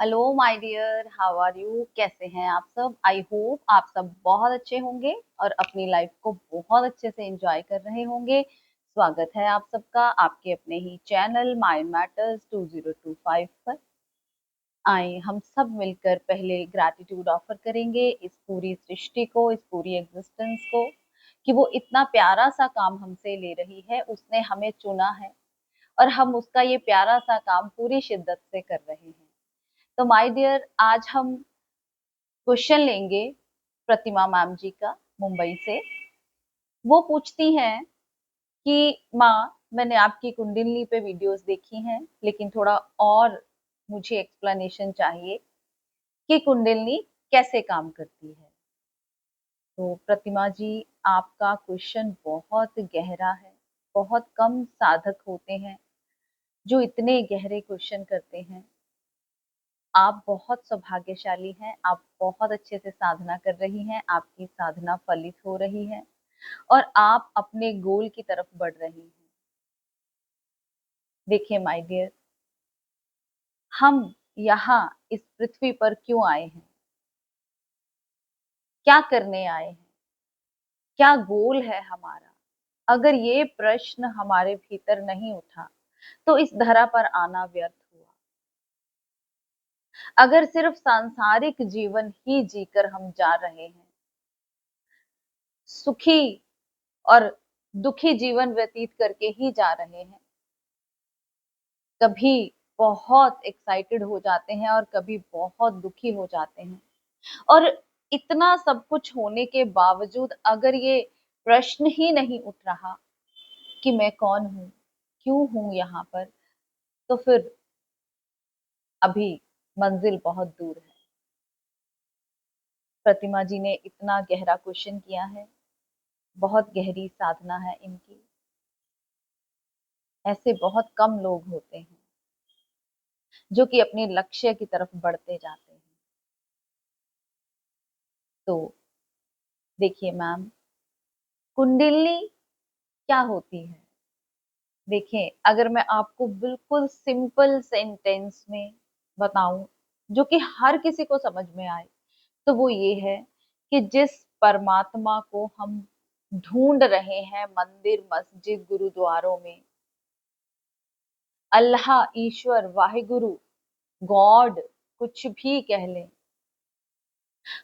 Hello my dear, how are you? कैसे हैं आप सब? आई होप आप सब बहुत अच्छे होंगे और अपनी लाइफ को बहुत अच्छे से एंजॉय कर रहे होंगे। स्वागत है आप सबका आपके अपने ही चैनल माइंड मैटर्स 2025 पर। आए हम सब मिलकर पहले ग्रैटिट्यूड ऑफर करेंगे इस पूरी सृष्टि को, इस पूरी एग्जिस्टेंस को, कि वो इतना प्यारा सा काम हमसे ले रही है। उसने हमें चुना है और हम उसका ये प्यारा सा काम पूरी शिद्दत से कर रहे हैं। तो माय डियर, आज हम क्वेश्चन लेंगे प्रतिमा मैम जी का, मुंबई से। वो पूछती हैं कि माँ, मैंने आपकी कुंडलिनी पे वीडियोस देखी हैं, लेकिन थोड़ा और मुझे एक्सप्लेनेशन चाहिए कि कुंडलिनी कैसे काम करती है। तो प्रतिमा जी, आपका क्वेश्चन बहुत गहरा है। बहुत कम साधक होते हैं जो इतने गहरे क्वेश्चन करते हैं। आप बहुत सौभाग्यशाली हैं, आप बहुत अच्छे से साधना कर रही हैं, आपकी साधना फलित हो रही है और आप अपने गोल की तरफ बढ़ रही हैं। देखिए माय डियर, हम यहाँ इस पृथ्वी पर क्यों आए हैं? क्या करने आए हैं? क्या गोल है हमारा? अगर ये प्रश्न हमारे भीतर नहीं उठा तो इस धरा पर आना व्यर्थ हुआ। अगर सिर्फ सांसारिक जीवन ही जीकर हम जा रहे हैं, सुखी और दुखी जीवन व्यतीत करके ही जा रहे हैं, कभी बहुत एक्साइटेड हो जाते हैं और कभी बहुत दुखी हो जाते हैं, और इतना सब कुछ होने के बावजूद अगर ये प्रश्न ही नहीं उठ रहा कि मैं कौन हूं, क्यों हूं यहाँ पर, तो फिर अभी मंजिल बहुत दूर है। प्रतिमा जी ने इतना गहरा क्वेश्चन किया है, बहुत गहरी साधना है इनकी। ऐसे बहुत कम लोग होते हैं जो कि अपने लक्ष्य की तरफ बढ़ते जाते हैं। तो देखिए मैम, कुंडलिनी क्या होती है? देखिए, अगर मैं आपको बिल्कुल सिंपल सेंटेंस में बताऊं जो कि हर किसी को समझ में आए, तो वो ये है कि जिस परमात्मा को हम ढूंढ रहे हैं मंदिर, मस्जिद, गुरुद्वारों में, अल्लाह, ईश्वर, वाहिगुरु, गॉड, कुछ भी कह लें,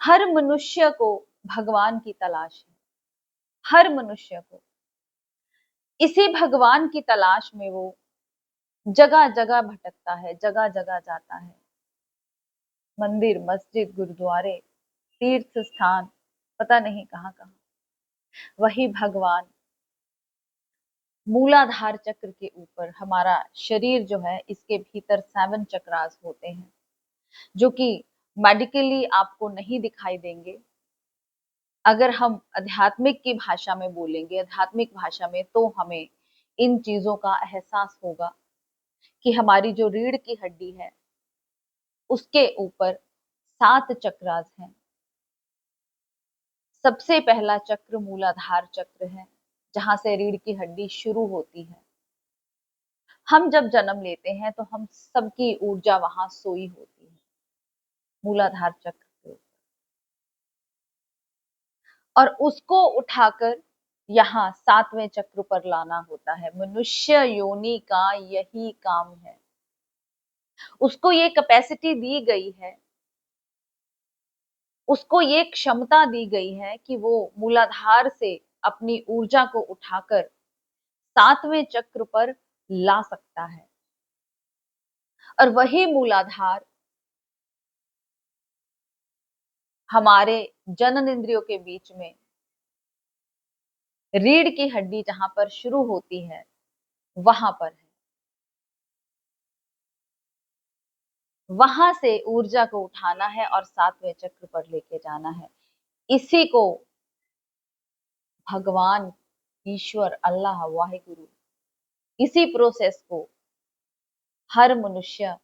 हर मनुष्य को भगवान की तलाश है। हर मनुष्य को इसी भगवान की तलाश में वो जगह जगह भटकता है, जगह जगह जाता है। मंदिर, मस्जिद, गुरुद्वारे, तीर्थ स्थान, पता नहीं कहाँ कहाँ। वही भगवान मूलाधार चक्र के ऊपर, हमारा शरीर जो है, इसके भीतर 7 चक्रास होते हैं जो कि मेडिकली आपको नहीं दिखाई देंगे। अगर हम आध्यात्मिक की भाषा में बोलेंगे, आध्यात्मिक भाषा में, तो हमें इन चीजों का एहसास होगा कि हमारी जो रीढ़ की हड्डी है उसके ऊपर 7 चक्रास हैं। सबसे पहला चक्र मूलाधार चक्र है, जहां से रीढ़ की हड्डी शुरू होती है। हम जब जन्म लेते हैं तो हम सबकी ऊर्जा वहां सोई होती है, मूलाधार चक्र के ऊपर, और उसको उठाकर यहाँ 7वें चक्र पर लाना होता है। मनुष्य योनि का यही काम है। उसको ये कैपेसिटी दी गई है, उसको ये क्षमता दी गई है कि वो मूलाधार से अपनी ऊर्जा को उठाकर 7वें चक्र पर ला सकता है। और वही मूलाधार हमारे जनन इंद्रियों के बीच में, रीढ़ की हड्डी जहां पर शुरू होती है, वहां पर है। वहां से ऊर्जा को उठाना है और 7वें चक्र पर लेके जाना है। इसी को भगवान, ईश्वर, अल्लाह, वाहिगुरु, इसी प्रोसेस को हर मनुष्य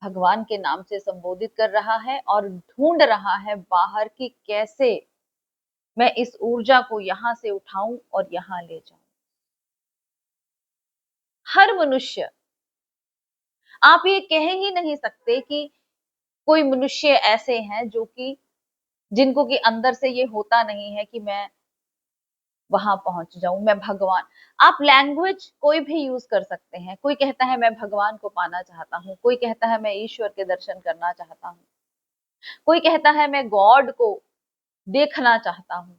भगवान के नाम से संबोधित कर रहा है और ढूंढ रहा है बाहर की कैसे मैं इस ऊर्जा को यहां से उठाऊं और यहां ले जाऊं। हर मनुष्य, आप ये कह ही नहीं सकते कि कोई मनुष्य ऐसे हैं जो कि जिनको कि अंदर से ये होता नहीं है कि मैं वहां पहुंच जाऊं, मैं भगवान। आप लैंग्वेज कोई भी यूज कर सकते हैं। कोई कहता है मैं भगवान को पाना चाहता हूँ, कोई कहता है मैं ईश्वर के दर्शन करना चाहता हूँ, कोई कहता है मैं गॉड को देखना चाहता हूँ।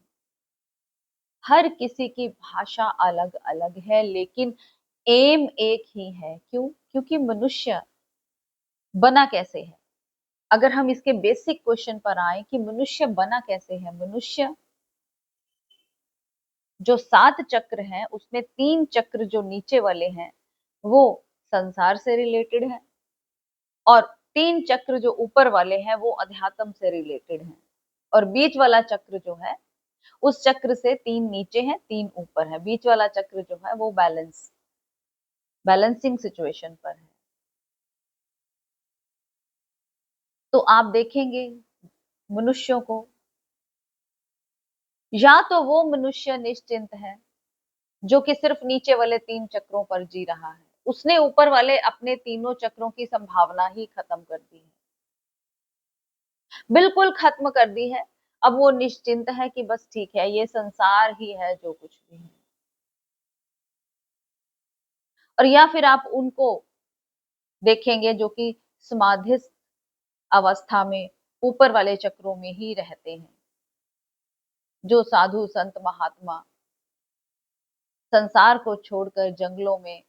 हर किसी की भाषा अलग अलग है, लेकिन एम एक ही है। क्यों? क्योंकि मनुष्य बना कैसे है? अगर हम इसके बेसिक क्वेश्चन पर आए कि मनुष्य बना कैसे है। मनुष्य जो 7 चक्र हैं उसमें 3 चक्र जो नीचे वाले हैं वो संसार से रिलेटेड है, और 3 चक्र जो ऊपर वाले हैं वो अध्यात्म से रिलेटेड हैं। और बीच वाला चक्र जो है, उस चक्र से 3 नीचे हैं, 3 ऊपर है। बीच वाला चक्र जो है वो बैलेंसिंग सिचुएशन पर है। तो आप देखेंगे मनुष्यों को, या तो वो मनुष्य निश्चिंत है जो कि सिर्फ नीचे वाले 3 चक्रों पर जी रहा है, उसने ऊपर वाले अपने तीनों चक्रों की संभावना ही खत्म कर दी है, बिल्कुल खत्म कर दी है। अब वो निश्चिंत है कि बस ठीक है, ये संसार ही है जो कुछ भी है। और या फिर आप उनको देखेंगे जो कि समाधिस्थ अवस्था में ऊपर वाले चक्रों में ही रहते हैं, जो साधु संत महात्मा संसार को छोड़कर जंगलों में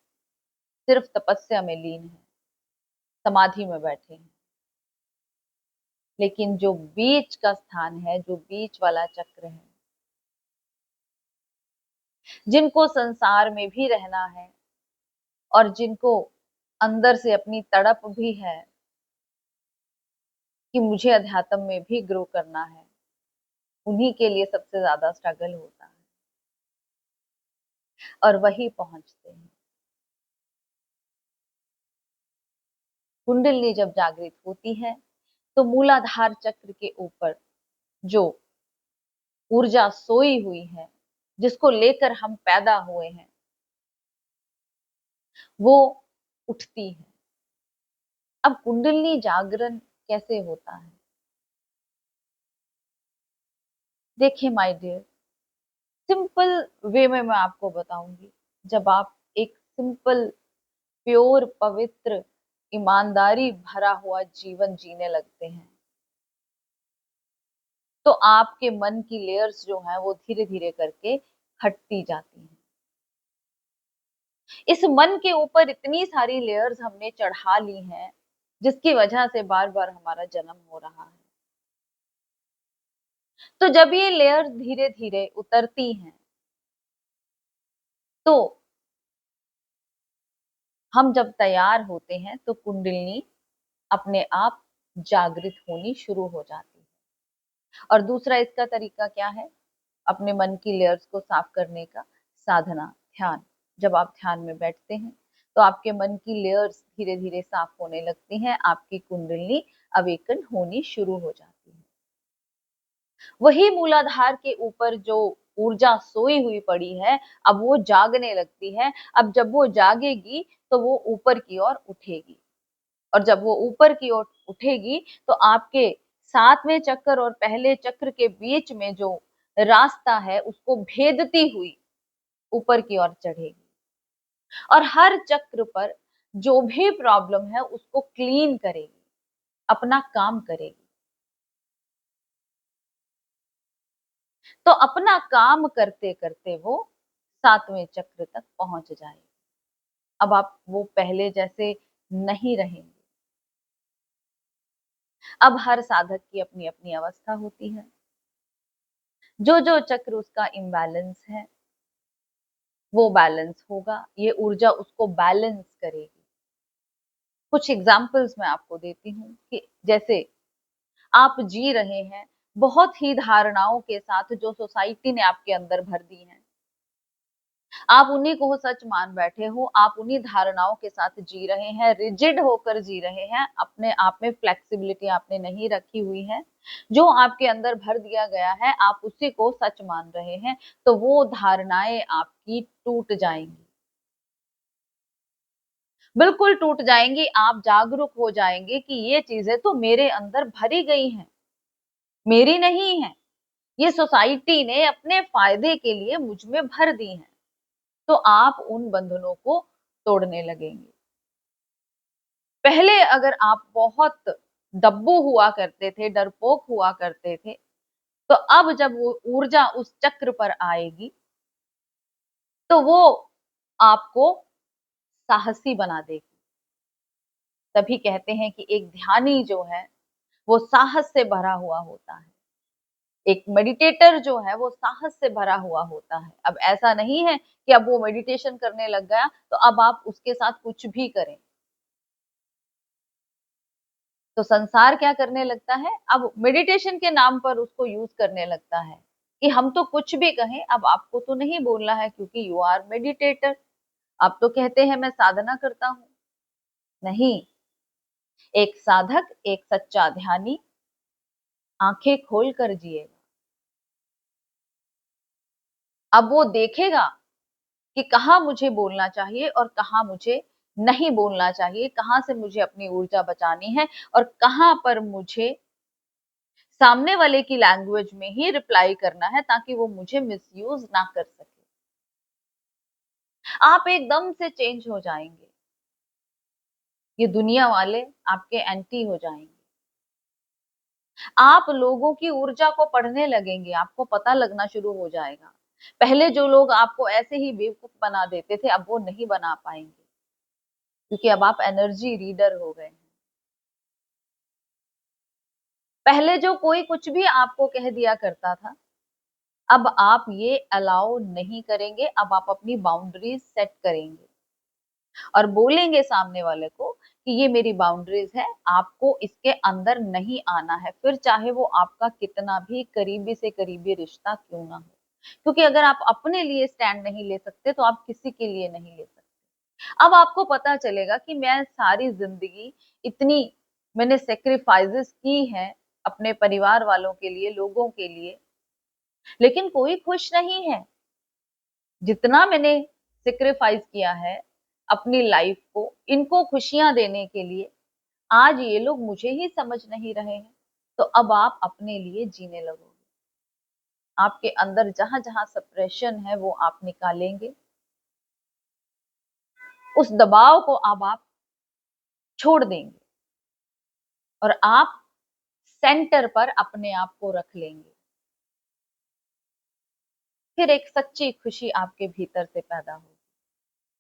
सिर्फ तपस्या में लीन है, समाधि में बैठे हैं। लेकिन जो बीच का स्थान है, जो बीच वाला चक्र है, जिनको संसार में भी रहना है और जिनको अंदर से अपनी तड़प भी है कि मुझे अध्यात्म में भी ग्रो करना है, उन्हीं के लिए सबसे ज्यादा स्ट्रगल होता है, और वही पहुंचते हैं। कुंडली जब जागृत होती है तो मूलाधार चक्र के ऊपर जो ऊर्जा सोई हुई है, जिसको लेकर हम पैदा हुए हैं, वो उठती है। अब कुंडली जागरण कैसे होता है? देखिए माय डियर, सिंपल वे में मैं आपको बताऊंगी। जब आप एक सिंपल, प्योर, पवित्र, ईमानदारी भरा हुआ जीवन जीने लगते हैं, तो आपके मन की लेयर्स जो हैं वो धीरे धीरे करके हटती जाती हैं। इस मन के ऊपर इतनी सारी लेयर्स हमने चढ़ा ली हैं, जिसकी वजह से बार बार हमारा जन्म हो रहा है। तो जब ये लेयर्स धीरे धीरे उतरती हैं, तो हम जब तैयार होते हैं तो कुंडलिनी अपने आप जागृत होनी शुरू हो जाती है। और दूसरा इसका तरीका क्या है? अपने मन की लेयर्स को साफ करने का साधना, ध्यान। जब आप ध्यान में बैठते हैं तो आपके मन की लेयर्स धीरे धीरे साफ होने लगती हैं, आपकी कुंडलिनी अवेकन होनी शुरू हो जाती है। वही मूलाधार के ऊपर जो ऊर्जा सोई हुई पड़ी है, अब वो जागने लगती है। अब जब वो जागेगी तो वो ऊपर की ओर उठेगी, और जब वो ऊपर की ओर उठेगी तो आपके 7वें चक्र और पहले चक्र के बीच में जो रास्ता है उसको भेदती हुई ऊपर की ओर चढ़ेगी, और हर चक्र पर जो भी प्रॉब्लम है उसको क्लीन करेगी, अपना काम करेगी। तो अपना काम करते करते वो 7वें चक्र तक पहुंच जाएगी। अब आप वो पहले जैसे नहीं रहेंगे। अब हर साधक की अपनी अपनी अवस्था होती है। जो जो चक्र उसका इम्बैलेंस है वो बैलेंस होगा, ये ऊर्जा उसको बैलेंस करेगी। कुछ एग्जाम्पल्स मैं आपको देती हूँ कि जैसे आप जी रहे हैं बहुत ही धारणाओं के साथ जो सोसाइटी ने आपके अंदर भर दी हैं, आप उन्हीं को सच मान बैठे हो, आप उन्हीं धारणाओं के साथ जी रहे हैं, रिजिड होकर जी रहे हैं, अपने आप में फ्लेक्सिबिलिटी आपने नहीं रखी हुई है, जो आपके अंदर भर दिया गया है आप उसी को सच मान रहे हैं, तो वो धारणाएं आपकी टूट जाएंगी। बिल्कुल टूट जाएंगी। आप जागरूक हो जाएंगे कि ये चीजें तो मेरे अंदर भरी गई हैं, मेरी नहीं है, ये सोसाइटी ने अपने फायदे के लिए मुझ में भर दी हैं। तो आप उन बंधनों को तोड़ने लगेंगे। पहले अगर आप बहुत डब्बू हुआ करते थे, डरपोक हुआ करते थे, तो अब जब वो ऊर्जा उस चक्र पर आएगी तो वो आपको साहसी बना देगी। तभी कहते हैं कि एक ध्यानी जो है वो साहस से भरा हुआ होता है, एक मेडिटेटर जो है वो साहस से भरा हुआ होता है। अब ऐसा नहीं है कि अब वो मेडिटेशन करने लग गया तो अब आप उसके साथ कुछ भी करें। तो संसार क्या करने लगता है, अब मेडिटेशन के नाम पर उसको यूज करने लगता है कि हम तो कुछ भी कहें, अब आपको तो नहीं बोलना है क्योंकि यू आर मेडिटेटर। आप तो कहते हैं मैं साधना करता हूं। नहीं, एक साधक, एक सच्चा ध्यानी आंखें खोल कर जिएगा। अब वो देखेगा कि कहाँ मुझे बोलना चाहिए और कहाँ मुझे नहीं बोलना चाहिए, कहाँ से मुझे अपनी ऊर्जा बचानी है और कहाँ पर मुझे सामने वाले की लैंग्वेज में ही रिप्लाई करना है ताकि वो मुझे मिसयूज ना कर सके। आप एकदम से चेंज हो जाएंगे, ये दुनिया वाले आपके एंटी हो जाएंगे। आप लोगों की ऊर्जा को पढ़ने लगेंगे, आपको पता लगना शुरू हो जाएगा। पहले जो लोग आपको ऐसे ही बेवकूफ बना देते थे अब वो नहीं बना पाएंगे, क्योंकि अब आप एनर्जी रीडर हो गए हैं। पहले जो कोई कुछ भी आपको कह दिया करता था, अब आप ये अलाउ नहीं करेंगे। अब आप अपनी बाउंड्रीज सेट करेंगे और बोलेंगे सामने वाले को कि ये मेरी बाउंड्रीज है, आपको इसके अंदर नहीं आना है, फिर चाहे वो आपका कितना भी करीबी से करीबी रिश्ता क्यों ना हो। क्योंकि अगर आप अपने लिए स्टैंड नहीं ले सकते तो आप किसी के लिए नहीं ले सकते। अब आपको पता चलेगा कि मैं सारी जिंदगी इतनी मैंने सेक्रीफाइसेस की हैं अपने परिवार वालों के लिए, लोगों के लिए, लेकिन कोई खुश नहीं है। जितना मैंने सेक्रीफाइस किया है अपनी लाइफ को इनको खुशियां देने के लिए, आज ये लोग मुझे ही समझ नहीं रहे हैं। तो अब आप अपने लिए जीने लगोगे। आपके अंदर जहां जहां सप्रेशन है वो आप निकालेंगे। उस दबाव को अब आप छोड़ देंगे और आप सेंटर पर अपने आप को रख लेंगे। फिर एक सच्ची खुशी आपके भीतर से पैदा होगी।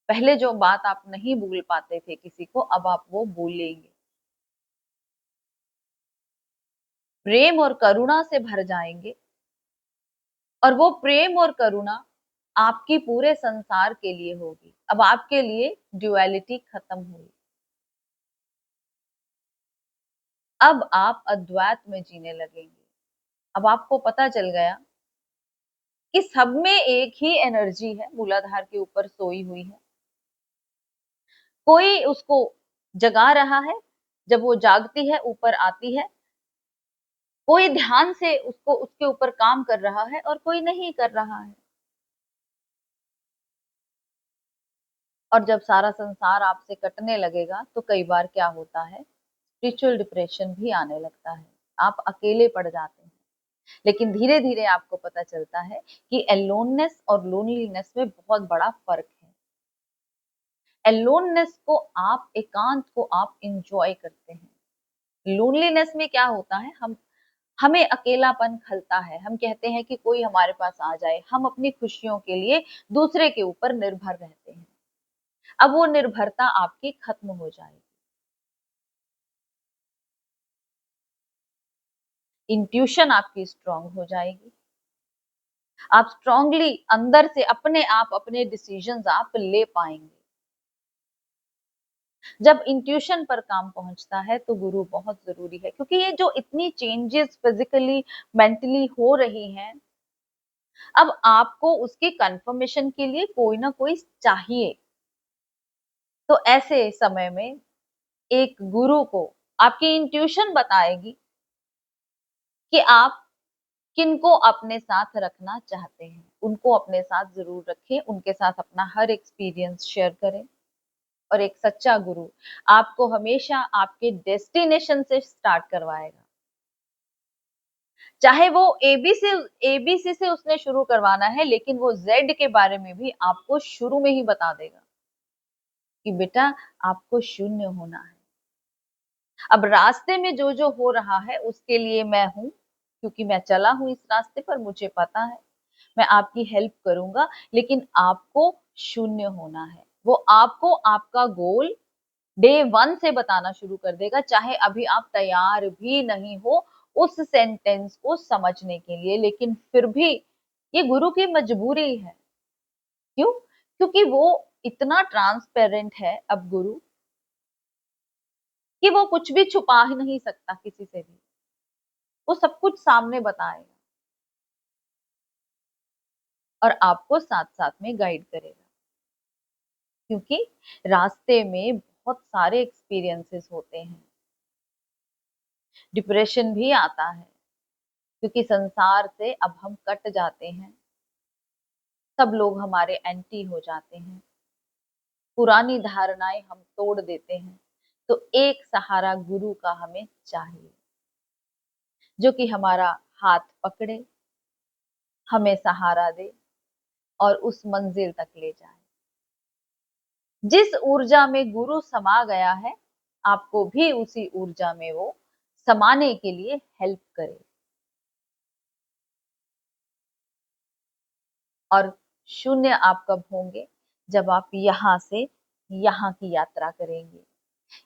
पहले जो बात आप नहीं भूल पाते थे किसी को, अब आप वो भूलेंगे। प्रेम और करुणा से भर जाएंगे और वो प्रेम और करुणा आपकी पूरे संसार के लिए होगी। अब आपके लिए ड्युअलिटी खत्म हुई। अब आप अद्वैत में जीने लगेंगे। अब आपको पता चल गया कि सब में एक ही एनर्जी है, मूलाधार के ऊपर सोई हुई है। कोई उसको जगा रहा है, जब वो जागती है ऊपर आती है। कोई ध्यान से उसको उसके ऊपर काम कर रहा है और कोई नहीं कर रहा है। और जब सारा संसार आपसे कटने लगेगा तो कई बार क्या होता है, स्पिरिचुअल डिप्रेशन भी आने लगता है। आप अकेले पड़ जाते हैं। लेकिन धीरे धीरे आपको पता चलता है कि एलोननेस और लोनलीनेस में बहुत बड़ा फर्क है। एलोननेस को आप, एकांत को आप इंजॉय करते हैं। लोनलीनेस में क्या होता है, हमें अकेलापन खलता है। हम कहते हैं कि कोई हमारे पास आ जाए। हम अपनी खुशियों के लिए दूसरे के ऊपर निर्भर रहते हैं। अब वो निर्भरता आपकी खत्म हो जाएगी। इंट्यूशन आपकी स्ट्रांग हो जाएगी। आप स्ट्रांगली अंदर से अपने आप अपने डिसीजंस आप ले पाएंगे। जब इंट्यूशन पर काम पहुंचता है तो गुरु बहुत जरूरी है, क्योंकि ये जो इतनी चेंजेस फिजिकली मेंटली हो रही हैं, अब आपको उसकी कंफर्मेशन के लिए कोई ना कोई चाहिए। तो ऐसे समय में एक गुरु को आपकी इंट्यूशन बताएगी कि आप किनको अपने साथ रखना चाहते हैं। उनको अपने साथ जरूर रखें, उनके साथ अपना हर एक्सपीरियंस शेयर करें और एक सच्चा गुरु आपको हमेशा आपके डेस्टिनेशन से स्टार्ट करवाएगा। चाहे वो एबीसी से उसने शुरू करवाना है, लेकिन वो जेड के बारे में भी आपको शुरू में ही बता देगा कि बेटा आपको शून्य होना है। अब रास्ते में जो जो हो रहा है उसके लिए मैं हूं, क्योंकि मैं चला हूं इस रास्ते पर, मुझे पता है मैं आपकी हेल्प करूंगा, लेकिन आपको शून्य होना है। वो आपको आपका गोल डे 1 से बताना शुरू कर देगा, चाहे अभी आप तैयार भी नहीं हो उस सेंटेंस को समझने के लिए, लेकिन फिर भी ये गुरु की मजबूरी है। क्यों? क्योंकि वो इतना ट्रांसपेरेंट है अब गुरु, कि वो कुछ भी छुपा ही नहीं सकता किसी से भी, वो सब कुछ सामने बताएगा और आपको साथ साथ में गाइड करेगा। क्योंकि रास्ते में बहुत सारे एक्सपीरियंसेस होते हैं, डिप्रेशन भी आता है, क्योंकि संसार से अब हम कट जाते हैं, सब लोग हमारे एंटी हो जाते हैं, पुरानी धारणाएं हम तोड़ देते हैं, तो एक सहारा गुरु का हमें चाहिए, जो कि हमारा हाथ पकड़े, हमें सहारा दे और उस मंजिल तक ले जाए। जिस ऊर्जा में गुरु समा गया है, आपको भी उसी ऊर्जा में वो समाने के लिए हेल्प करे। और शून्य आप कब होंगे? जब आप यहाँ से यहाँ की यात्रा करेंगे।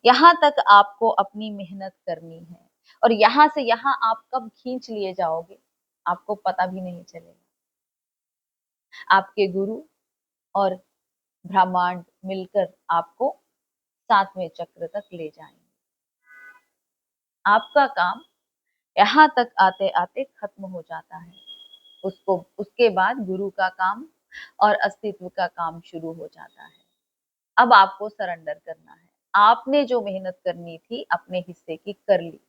यहाँ तक आपको अपनी मेहनत करनी है, और यहाँ से यहाँ आप कब खींच लिए जाओगे आपको पता भी नहीं चलेगा। आपके गुरु और ब्रह्मांड मिलकर आपको 7वें चक्र तक ले जाएंगे। आपका काम यहाँ तक आते आते खत्म हो जाता है, उसके बाद गुरु का काम और अस्तित्व का काम शुरू हो जाता है। अब आपको सरेंडर करना है। आपने जो मेहनत करनी थी अपने हिस्से की कर ली।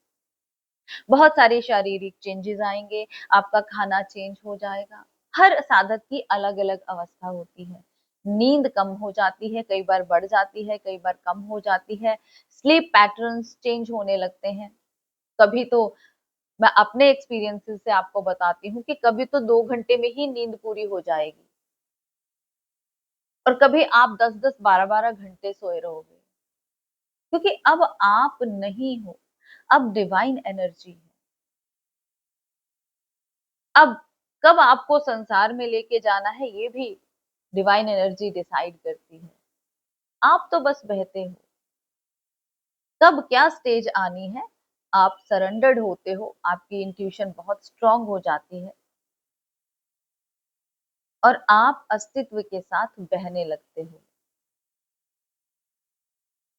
बहुत सारे शारीरिक चेंजेस आएंगे, आपका खाना चेंज हो जाएगा। हर साधक की अलग अलग अवस्था होती है। नींद कम हो जाती है, कई बार बढ़ जाती है, कई बार कम हो जाती है। स्लीप पैटर्न्स चेंज होने लगते हैं। कभी तो मैं अपने एक्सपीरियंसेस से आपको बताती हूँ कि कभी तो 2 घंटे में ही नींद पूरी हो जाएगी, और कभी आप 10-10, 12-12 घंटे सोए रहोगे, क्योंकि अब आप नहीं हो, अब डिवाइन एनर्जी है। अब कब आपको संसार में लेके जाना है ये भी डिवाइन एनर्जी डिसाइड करती है। आप तो बस बहते हो। कब क्या स्टेज आनी है, आप सरेंडर्ड होते हो, आपकी इंट्यूशन बहुत स्ट्रांग हो जाती है और आप अस्तित्व के साथ बहने लगते हो।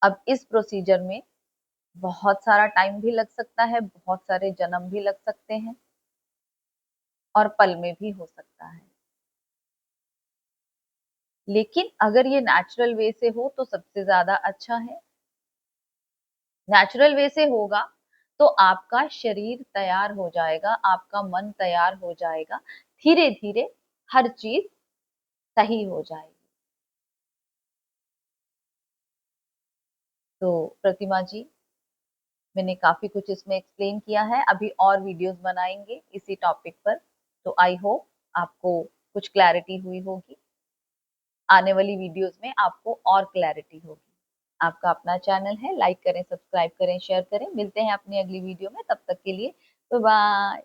अब इस प्रोसीजर में बहुत सारा टाइम भी लग सकता है, बहुत सारे जन्म भी लग सकते हैं, और पल में भी हो सकता है। लेकिन अगर ये नेचुरल वे से हो तो सबसे ज्यादा अच्छा है। नेचुरल वे से होगा तो आपका शरीर तैयार हो जाएगा, आपका मन तैयार हो जाएगा, धीरे धीरे हर चीज सही हो जाएगी। तो प्रतिमा जी, मैंने काफी कुछ इसमें एक्सप्लेन किया है, अभी और वीडियोस बनाएंगे इसी टॉपिक पर। तो आई होप आपको कुछ क्लैरिटी हुई होगी। आने वाली वीडियोस में आपको और क्लैरिटी होगी। आपका अपना चैनल है, लाइक करें, सब्सक्राइब करें, शेयर करें। मिलते हैं अपनी अगली वीडियो में, तब तक के लिए बाय बाय।